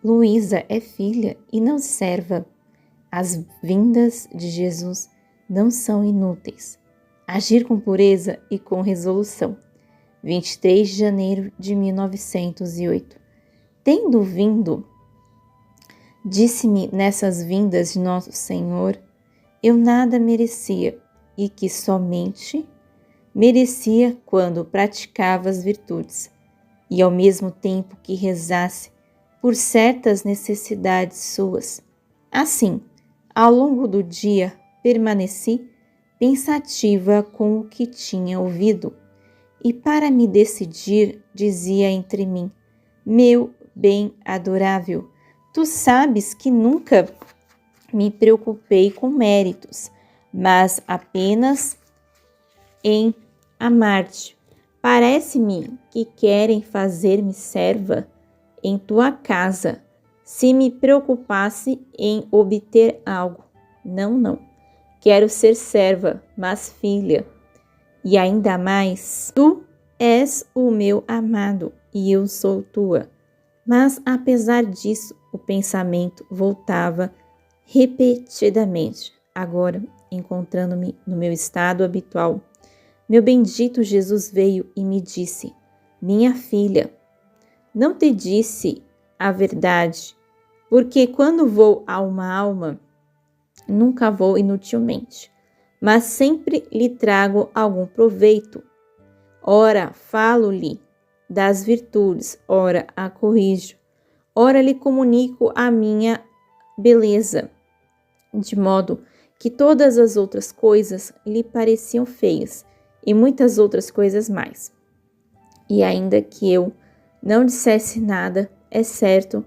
Luísa é filha e não serva. As vindas de Jesus não são inúteis. Agir com pureza e com resolução. 23 de janeiro de 1908. Tendo vindo, disse-me nessas vindas de Nosso Senhor, eu nada merecia e que somente merecia quando praticava as virtudes e ao mesmo tempo que rezasse por certas necessidades suas. Assim, ao longo do dia, permaneci pensativa com o que tinha ouvido e para me decidir, dizia entre mim, meu bem adorável, tu sabes que nunca me preocupei com méritos, mas apenas em amar-te. Parece-me que querem fazer-me serva em tua casa, se me preocupasse em obter algo. Não. Quero ser serva, mas filha. E ainda mais, tu és o meu amado e eu sou tua. Mas, apesar disso, o pensamento voltava repetidamente, agora encontrando-me no meu estado habitual. Meu bendito Jesus veio e me disse, minha filha, não te disse a verdade, porque quando vou a uma alma, nunca vou inutilmente, mas sempre lhe trago algum proveito. Ora, falo-lhe das virtudes, ora a corrijo, ora lhe comunico a minha beleza, de modo que todas as outras coisas lhe pareciam feias e muitas outras coisas mais. E ainda que eu não dissesse nada, é certo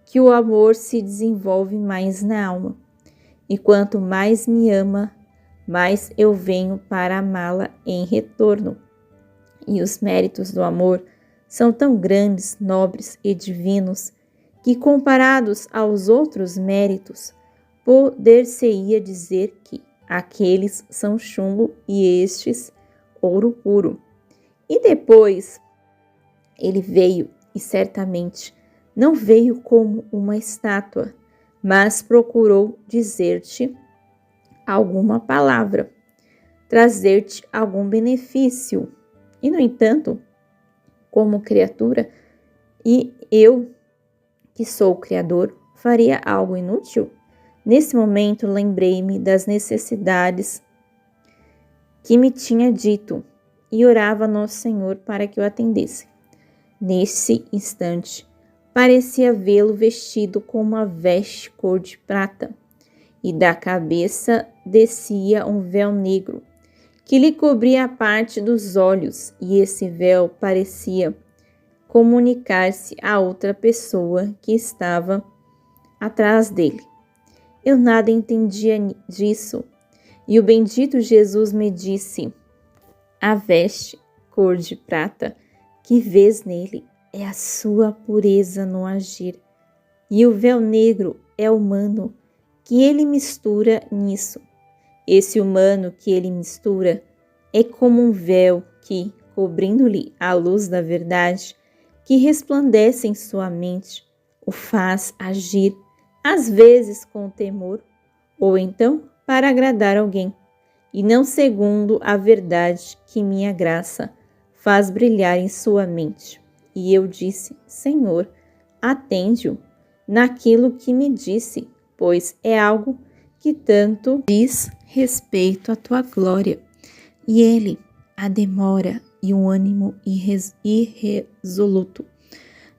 que o amor se desenvolve mais na alma. E quanto mais me ama, mais eu venho para amá-la em retorno. E os méritos do amor são tão grandes, nobres e divinos, que comparados aos outros méritos, poder-se-ia dizer que aqueles são chumbo e estes ouro puro. E depois ele veio, e certamente não veio como uma estátua, mas procurou dizer-te alguma palavra, trazer-te algum benefício. E, no entanto, como criatura, e eu, que sou o Criador, faria algo inútil? Nesse momento, lembrei-me das necessidades que me tinha dito e orava a Nosso Senhor para que o atendesse. Nesse instante, parecia vê-lo vestido com uma veste cor de prata, e da cabeça descia um véu negro, que lhe cobria a parte dos olhos, e esse véu parecia comunicar-se a outra pessoa que estava atrás dele. Eu nada entendia disso, e o bendito Jesus me disse, a veste cor de prata que vês nele é a sua pureza no agir, e o véu negro é humano que ele mistura nisso. Esse humano que ele mistura é como um véu que, cobrindo-lhe a luz da verdade, que resplandece em sua mente, o faz agir, às vezes com temor, ou então para agradar alguém, e não segundo a verdade que minha graça faz brilhar em sua mente. E eu disse, Senhor, atende-o naquilo que me disse, pois é algo que tanto diz respeito à tua glória. E ele, a demora e um ânimo irresoluto,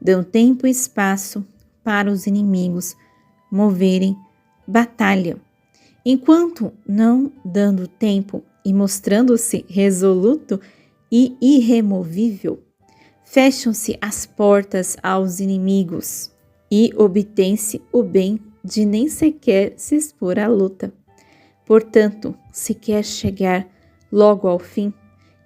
dão tempo e espaço para os inimigos moverem batalha. Enquanto não dando tempo e mostrando-se resoluto e irremovível, fecham-se as portas aos inimigos e obtém-se o bem de nem sequer se expor à luta. Portanto, se quer chegar logo ao fim,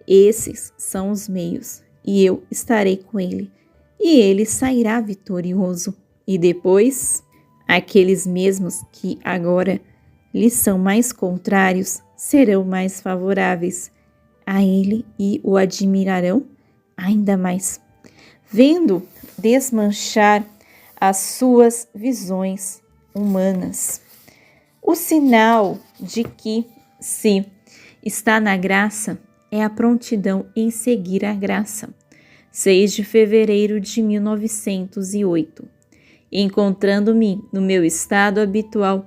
esses são os meios, e eu estarei com ele, e ele sairá vitorioso. E depois, aqueles mesmos que agora lhe são mais contrários serão mais favoráveis a ele e o admirarão ainda mais. Vendo desmanchar as suas visões humanas. O sinal de que se está na graça é a prontidão em seguir a graça. 6 de fevereiro de 1908. Encontrando-me no meu estado habitual,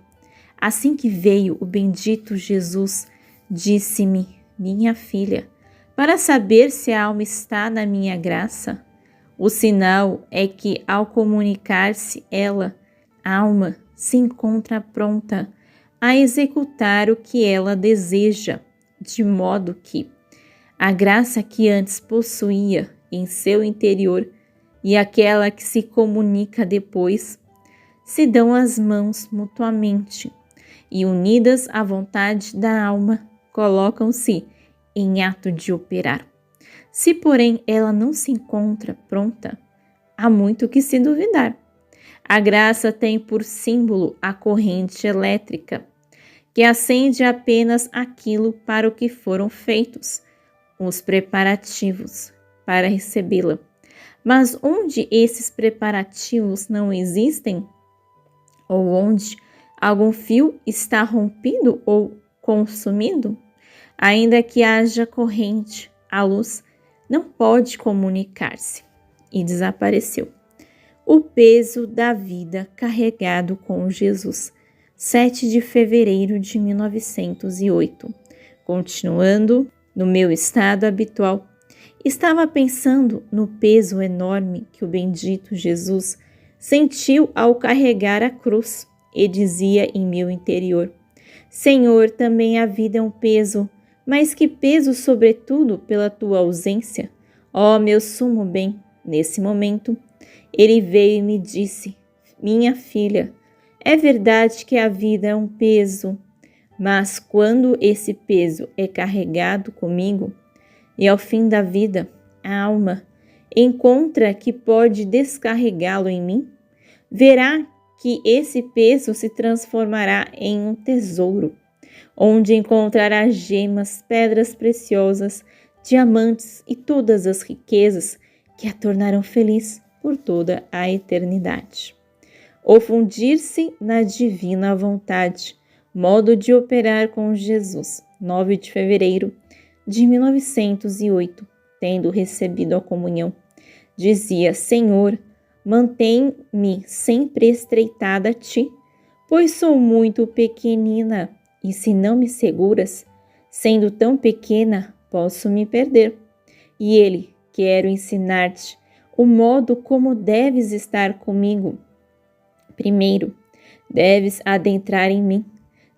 assim que veio o bendito Jesus, disse-me: minha filha, para saber se a alma está na minha graça, o sinal é que, ao comunicar-se ela, a alma se encontra pronta a executar o que ela deseja, de modo que a graça que antes possuía em seu interior e aquela que se comunica depois se dão as mãos mutuamente e, unidas à vontade da alma, colocam-se em ato de operar. Se, porém, ela não se encontra pronta, há muito que se duvidar. A graça tem por símbolo a corrente elétrica, que acende apenas aquilo para o que foram feitos os preparativos para recebê-la. Mas onde esses preparativos não existem, ou onde algum fio está rompido ou consumido, ainda que haja corrente, a luz não pode comunicar-se. E desapareceu. O peso da vida carregado com Jesus. 7 de fevereiro de 1908. Continuando no meu estado habitual, estava pensando no peso enorme que o bendito Jesus sentiu ao carregar a cruz e dizia em meu interior: Senhor, também a vida é um peso, mas que peso sobretudo pela tua ausência. Ó meu sumo bem, nesse momento, ele veio e me disse: minha filha, é verdade que a vida é um peso, mas quando esse peso é carregado comigo, e ao fim da vida, a alma encontra que pode descarregá-lo em mim, verá que esse peso se transformará em um tesouro, onde encontrará gemas, pedras preciosas, diamantes e todas as riquezas que a tornarão feliz por toda a eternidade. O fundir-se na divina vontade, modo de operar com Jesus, 9 de fevereiro de 1908, tendo recebido a comunhão, dizia: Senhor, mantém-me sempre estreitada a ti, pois sou muito pequenina, e se não me seguras, sendo tão pequena, posso me perder. E ele: quero ensinar-te o modo como deves estar comigo. Primeiro, deves adentrar em mim,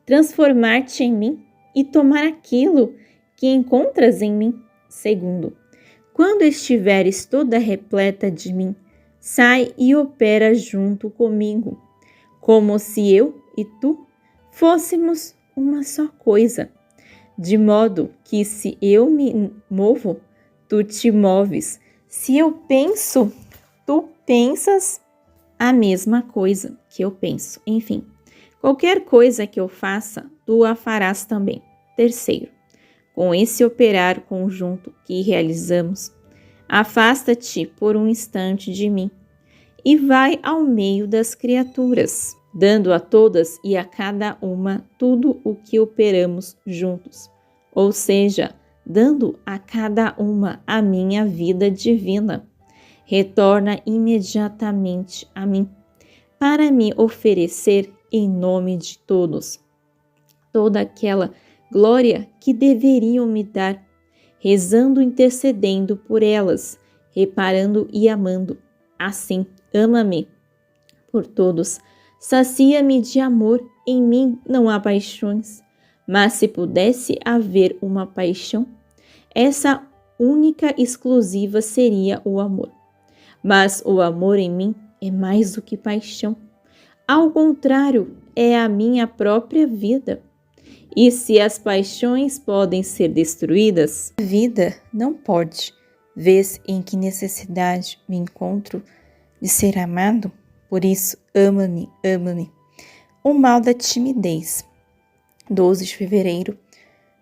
transformar-te em mim e tomar aquilo que encontras em mim. Segundo, quando estiveres toda repleta de mim, sai e opera junto comigo, como se eu e tu fôssemos uma só coisa, de modo que se eu me movo, tu te moves, se eu penso, tu pensas a mesma coisa que eu penso. Enfim, qualquer coisa que eu faça, tu a farás também. Terceiro, com esse operar conjunto que realizamos, afasta-te por um instante de mim e vai ao meio das criaturas, dando a todas e a cada uma tudo o que operamos juntos, ou seja, dando a cada uma a minha vida divina. Retorna imediatamente a mim, para me oferecer em nome de todos toda aquela glória que deveriam me dar, rezando, intercedendo por elas, reparando e amando. Assim, ama-me por todos, sacia-me de amor, em mim não há paixões, mas se pudesse haver uma paixão, essa única exclusiva seria o amor. Mas o amor em mim é mais do que paixão. Ao contrário, é a minha própria vida. E se as paixões podem ser destruídas, a vida não pode. Vês em que necessidade me encontro de ser amado? Por isso, ama-me, ama-me. O mal da timidez. 12 de fevereiro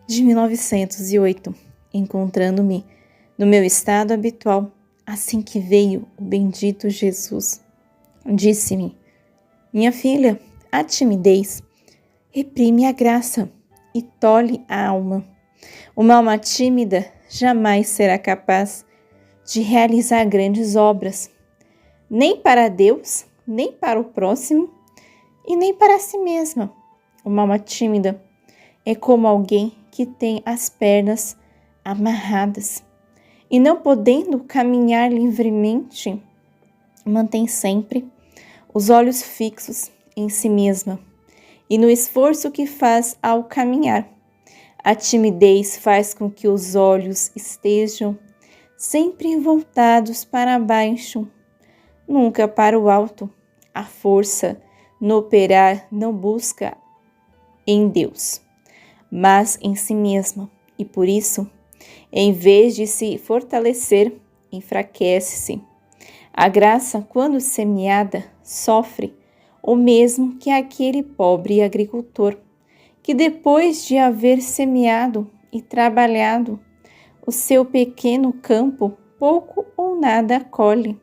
de 1908. Encontrando-me no meu estado habitual, assim que veio o bendito Jesus, Disse-me: minha filha, a timidez reprime a graça e tolhe a alma. Uma alma tímida jamais será capaz de realizar grandes obras, nem para Deus, nem para o próximo e nem para si mesma. Uma alma tímida é como alguém que tem as pernas amarradas e, não podendo caminhar livremente, mantém sempre os olhos fixos em si mesma e no esforço que faz ao caminhar. A timidez faz com que os olhos estejam sempre voltados para baixo, nunca para o alto. A força no operar não busca em Deus, mas em si mesma, e por isso, em vez de se fortalecer, enfraquece-se. A graça, quando semeada, sofre o mesmo que aquele pobre agricultor, que depois de haver semeado e trabalhado o seu pequeno campo, pouco ou nada colhe.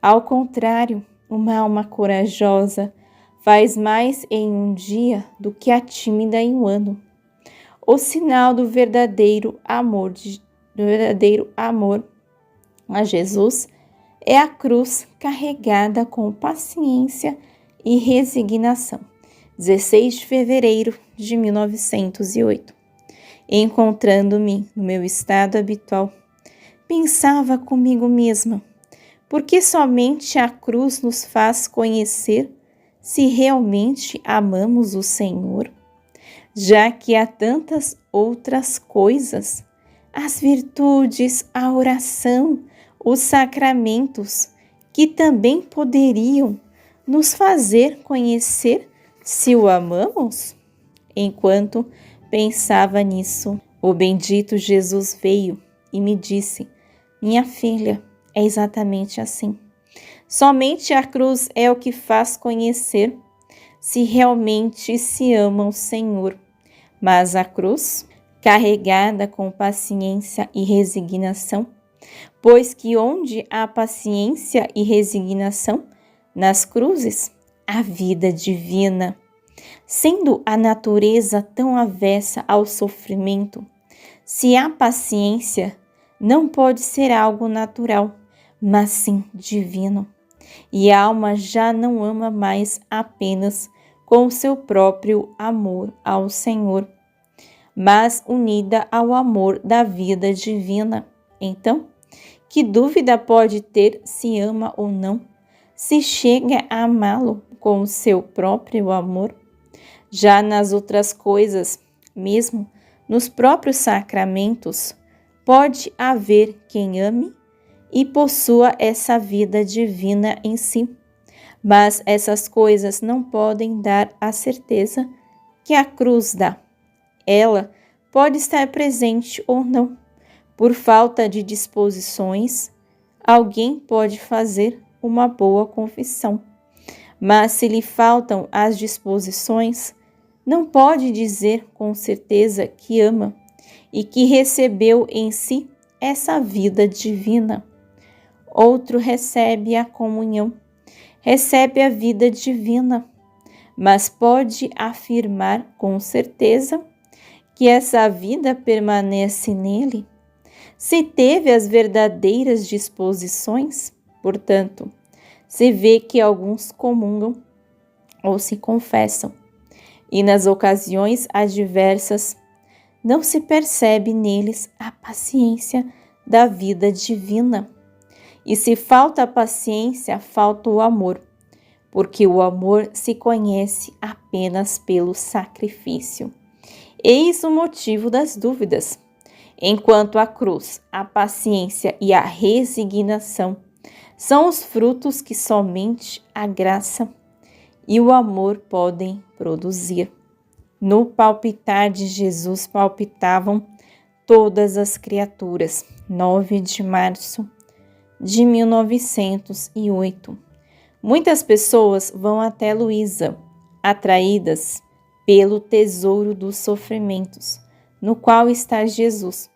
Ao contrário, uma alma corajosa faz mais em um dia do que a tímida em um ano. O sinal do verdadeiro amor a Jesus é a cruz carregada com paciência e resignação. 16 de fevereiro de 1908. Encontrando-me no meu estado habitual, pensava comigo mesma: por que somente a cruz nos faz conhecer se realmente amamos o Senhor? Já que há tantas outras coisas, as virtudes, a oração, os sacramentos, que também poderiam nos fazer conhecer se o amamos? Enquanto pensava nisso, o bendito Jesus veio e me disse: minha filha, é exatamente assim. Somente a cruz é o que faz conhecer se realmente se ama o Senhor. Mas a cruz, carregada com paciência e resignação, pois que onde há paciência e resignação, nas cruzes, a vida divina. Sendo a natureza tão avessa ao sofrimento, se há paciência, não pode ser algo natural, mas sim divino. E a alma já não ama mais apenas com o seu próprio amor ao Senhor, mas unida ao amor da vida divina. Então, que dúvida pode ter se ama ou não, se chega a amá-lo com o seu próprio amor? Já nas outras coisas, mesmo nos próprios sacramentos, pode haver quem ame e possua essa vida divina em si. Mas essas coisas não podem dar a certeza que a cruz dá. Ela pode estar presente ou não. Por falta de disposições, alguém pode fazer uma boa confissão. Mas se lhe faltam as disposições, não pode dizer com certeza que ama e que recebeu em si essa vida divina. Outro recebe a comunhão, recebe a vida divina, mas pode afirmar com certeza que essa vida permanece nele? Se teve as verdadeiras disposições, portanto, se vê que alguns comungam ou se confessam, e nas ocasiões adversas não se percebe neles a paciência da vida divina. E se falta a paciência, falta o amor, porque o amor se conhece apenas pelo sacrifício. Eis o motivo das dúvidas. Enquanto a cruz, a paciência e a resignação são os frutos que somente a graça e o amor podem produzir. No palpitar de Jesus palpitavam todas as criaturas. 9 de março de 1908. Muitas pessoas vão até Luísa, atraídas pelo tesouro dos sofrimentos, no qual está Jesus,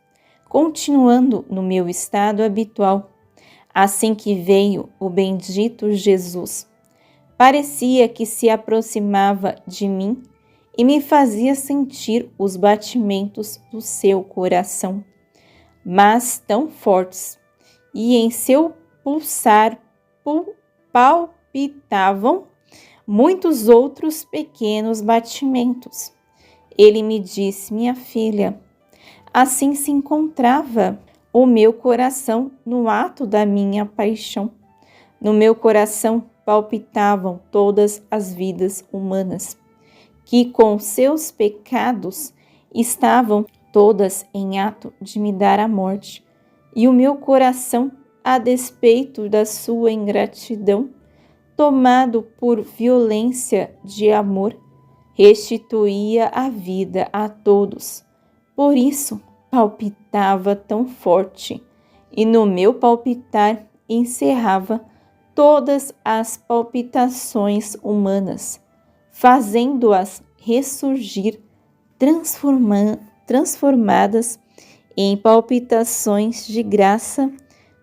continuando no meu estado habitual. Assim que veio o bendito Jesus, Parecia que se aproximava de mim e me fazia sentir os batimentos do seu coração, mas tão fortes, e em seu pulsar palpitavam muitos outros pequenos batimentos. Ele me disse: minha filha, assim se encontrava o meu coração no ato da minha paixão. No meu coração palpitavam todas as vidas humanas, que com seus pecados estavam todas em ato de me dar a morte. E o meu coração, a despeito da sua ingratidão, tomado por violência de amor, restituía a vida a todos. Por isso palpitava tão forte, e no meu palpitar encerrava todas as palpitações humanas, fazendo-as ressurgir, transformadas em palpitações de graça,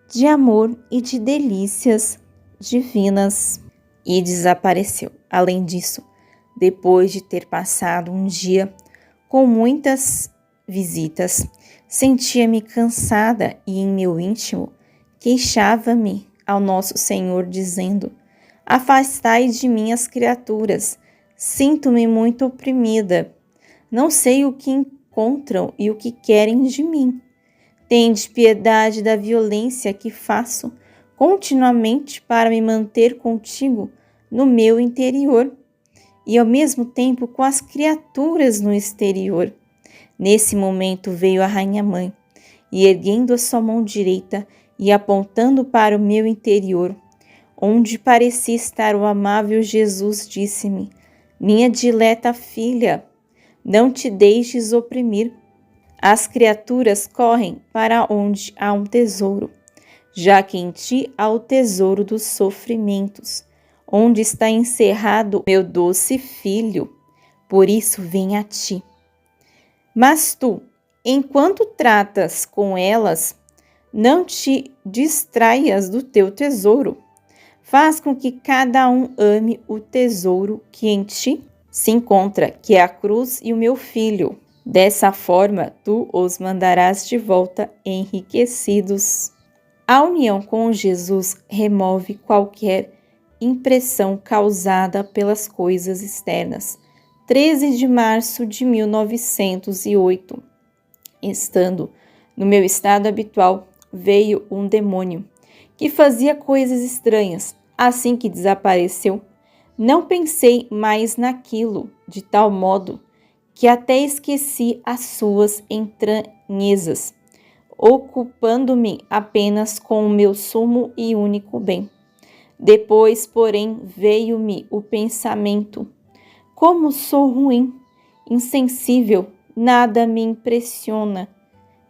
de amor e de delícias divinas. E desapareceu. Além disso, depois de ter passado um dia com muitas visitas, sentia-me cansada e em meu íntimo queixava-me ao nosso Senhor, dizendo: afastai de mim as criaturas, sinto-me muito oprimida, não sei o que encontram e o que querem de mim. Tende piedade da violência que faço continuamente para me manter contigo no meu interior e ao mesmo tempo com as criaturas no exterior. Nesse momento veio a rainha-mãe e, erguendo a sua mão direita e apontando para o meu interior, onde parecia estar o amável Jesus, disse-me: minha dileta filha, não te deixes oprimir. As criaturas correm para onde há um tesouro, já que em ti há o tesouro dos sofrimentos, onde está encerrado meu doce filho, por isso vem a ti. Mas tu, enquanto tratas com elas, não te distraias do teu tesouro. Faz com que cada um ame o tesouro que em ti se encontra, que é a cruz e o meu filho. Dessa forma, tu os mandarás de volta enriquecidos. A união com Jesus remove qualquer impressão causada pelas coisas externas. 13 de março de 1908. Estando no meu estado habitual, veio um demônio que fazia coisas estranhas. Assim que desapareceu, não pensei mais naquilo, de tal modo que até esqueci as suas entranhezas, ocupando-me apenas com o meu sumo e único bem. Depois, porém, veio-me o pensamento: como sou ruim, insensível, nada me impressiona.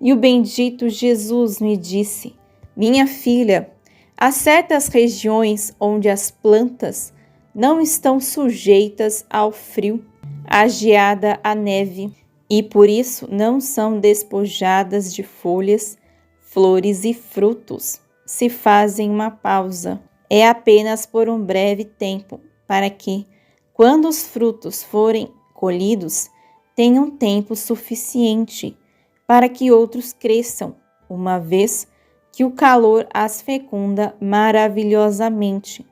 E o bendito Jesus me disse: minha filha, há certas regiões onde as plantas não estão sujeitas ao frio, à geada, à neve, e por isso não são despojadas de folhas, flores e frutos. Se fazem uma pausa, é apenas por um breve tempo, para que, quando os frutos forem colhidos, tenham tempo suficiente para que outros cresçam, uma vez que o calor as fecunda maravilhosamente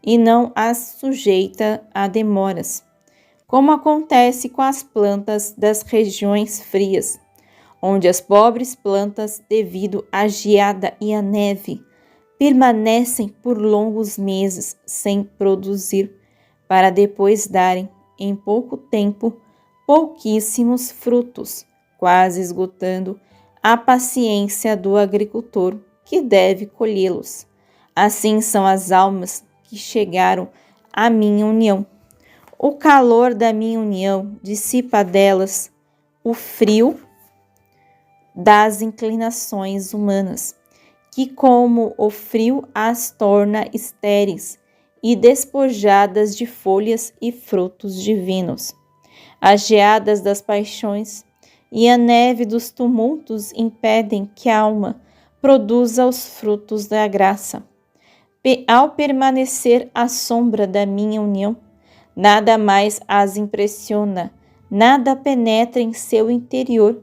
e não as sujeita a demoras, como acontece com as plantas das regiões frias, onde as pobres plantas, devido à geada e à neve, permanecem por longos meses sem produzir, para depois darem, em pouco tempo, pouquíssimos frutos, quase esgotando a paciência do agricultor que deve colhê-los. Assim são as almas que chegaram à minha união. O calor da minha união dissipa delas o frio das inclinações humanas, que como o frio as torna estéreis e despojadas de folhas e frutos divinos. As geadas das paixões e a neve dos tumultos impedem que a alma produza os frutos da graça. Ao permanecer à sombra da minha união, nada mais as impressiona, nada penetra em seu interior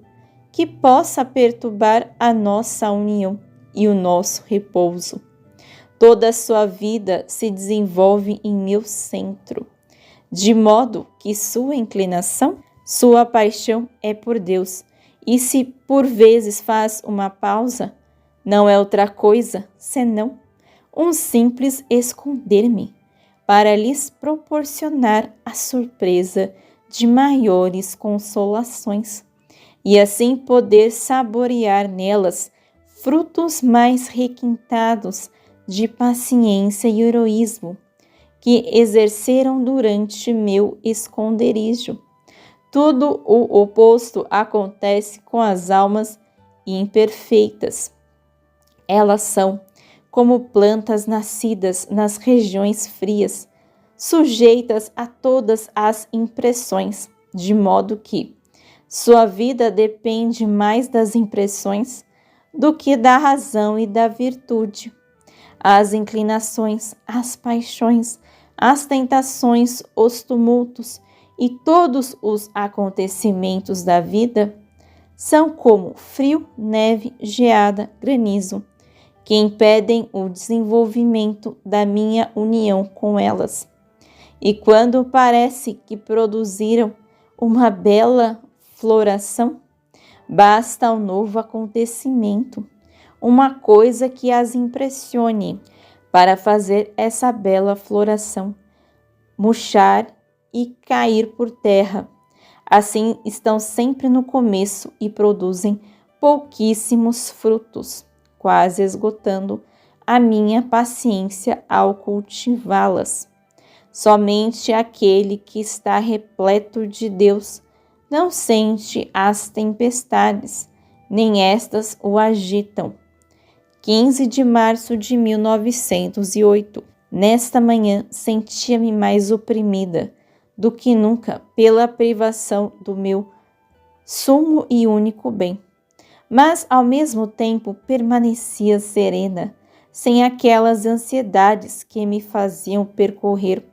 que possa perturbar a nossa união e o nosso repouso. Toda a sua vida se desenvolve em meu centro, de modo que sua inclinação, sua paixão é por Deus, e se por vezes faz uma pausa, não é outra coisa senão um simples esconder-me para lhes proporcionar a surpresa de maiores consolações e assim poder saborear nelas frutos mais requintados de paciência e heroísmo que exerceram durante meu esconderijo. Tudo o oposto acontece com as almas imperfeitas. Elas são como plantas nascidas nas regiões frias, sujeitas a todas as impressões, de modo que sua vida depende mais das impressões do que da razão e da virtude. As inclinações, as paixões, as tentações, os tumultos e todos os acontecimentos da vida são como frio, neve, geada, granizo, que impedem o desenvolvimento da minha união com elas. E quando parece que produziram uma bela floração, basta um novo acontecimento, uma coisa que as impressione para fazer essa bela floração murchar e cair por terra. Assim estão sempre no começo e produzem pouquíssimos frutos, quase esgotando a minha paciência ao cultivá-las. Somente aquele que está repleto de Deus não sente as tempestades, nem estas o agitam. 15 de março de 1908. Nesta manhã sentia-me mais oprimida do que nunca pela privação do meu sumo e único bem. Mas, ao mesmo tempo, permanecia serena, sem aquelas ansiedades que me faziam percorrer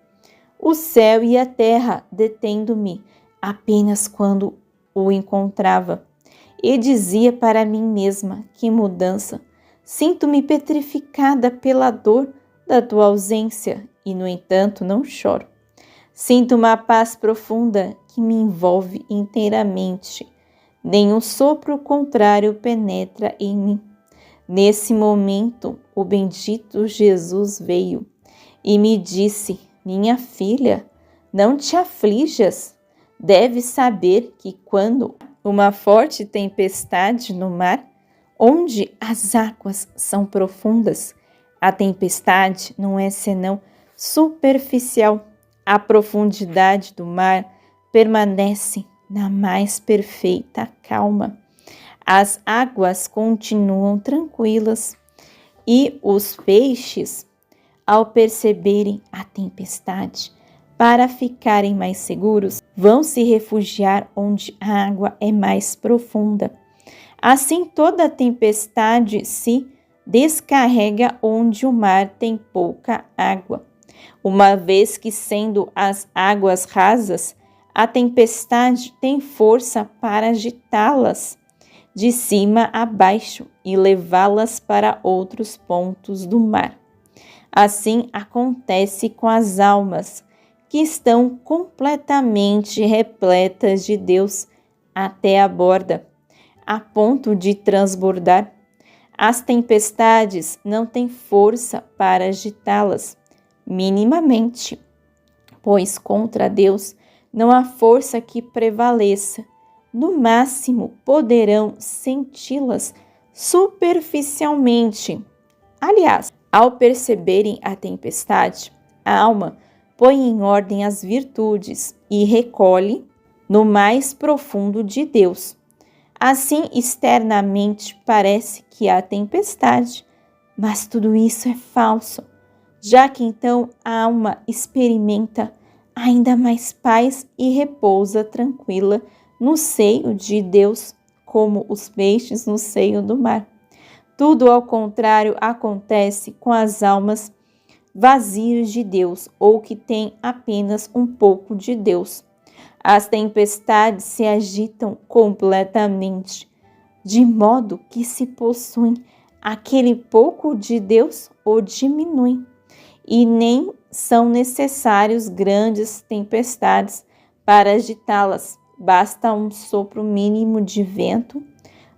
o céu e a terra, detendo-me apenas quando o encontrava. E dizia para mim mesma: que mudança! Sinto-me petrificada pela dor da tua ausência e, no entanto, não choro. Sinto uma paz profunda que me envolve inteiramente. Nenhum sopro contrário penetra em mim. Nesse momento, o bendito Jesus veio e me disse: minha filha, não te aflijas. Deves saber que quando uma forte tempestade no mar, onde as águas são profundas, a tempestade não é senão superficial. A profundidade do mar permanece na mais perfeita calma. As águas continuam tranquilas e os peixes, ao perceberem a tempestade, para ficarem mais seguros, vão se refugiar onde a água é mais profunda. Assim, toda tempestade se descarrega onde o mar tem pouca água, uma vez que, sendo as águas rasas, a tempestade tem força para agitá-las de cima a baixo e levá-las para outros pontos do mar. Assim acontece com as almas que estão completamente repletas de Deus até a borda, a ponto de transbordar. As tempestades não têm força para agitá-las, minimamente, pois contra Deus não há força que prevaleça. No máximo, poderão senti-las superficialmente. Aliás, ao perceberem a tempestade, a alma põe em ordem as virtudes e recolhe no mais profundo de Deus. Assim, externamente, parece que há tempestade, mas tudo isso é falso, já que então a alma experimenta ainda mais paz e repousa tranquila no seio de Deus, como os peixes no seio do mar. Tudo ao contrário acontece com as almas vazios de Deus ou que têm apenas um pouco de Deus. As tempestades se agitam completamente, de modo que se possuem aquele pouco de Deus ou diminuem. E nem são necessários grandes tempestades para agitá-las. Basta um sopro mínimo de vento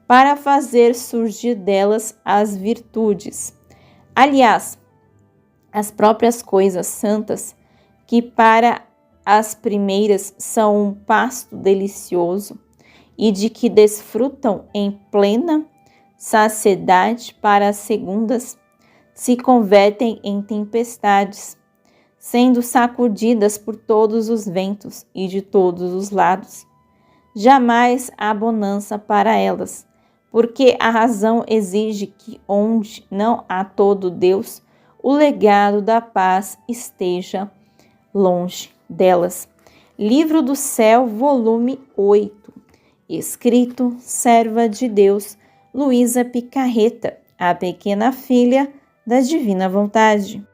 para fazer surgir delas as virtudes. Aliás, as próprias coisas santas, que para as primeiras são um pasto delicioso e de que desfrutam em plena saciedade, para as segundas se convertem em tempestades, sendo sacudidas por todos os ventos e de todos os lados. Jamais há bonança para elas, porque a razão exige que onde não há todo Deus, o legado da paz esteja longe delas. Livro do Céu, volume 8. Escrito, serva de Deus, Luísa Picarreta, a pequena filha da divina vontade.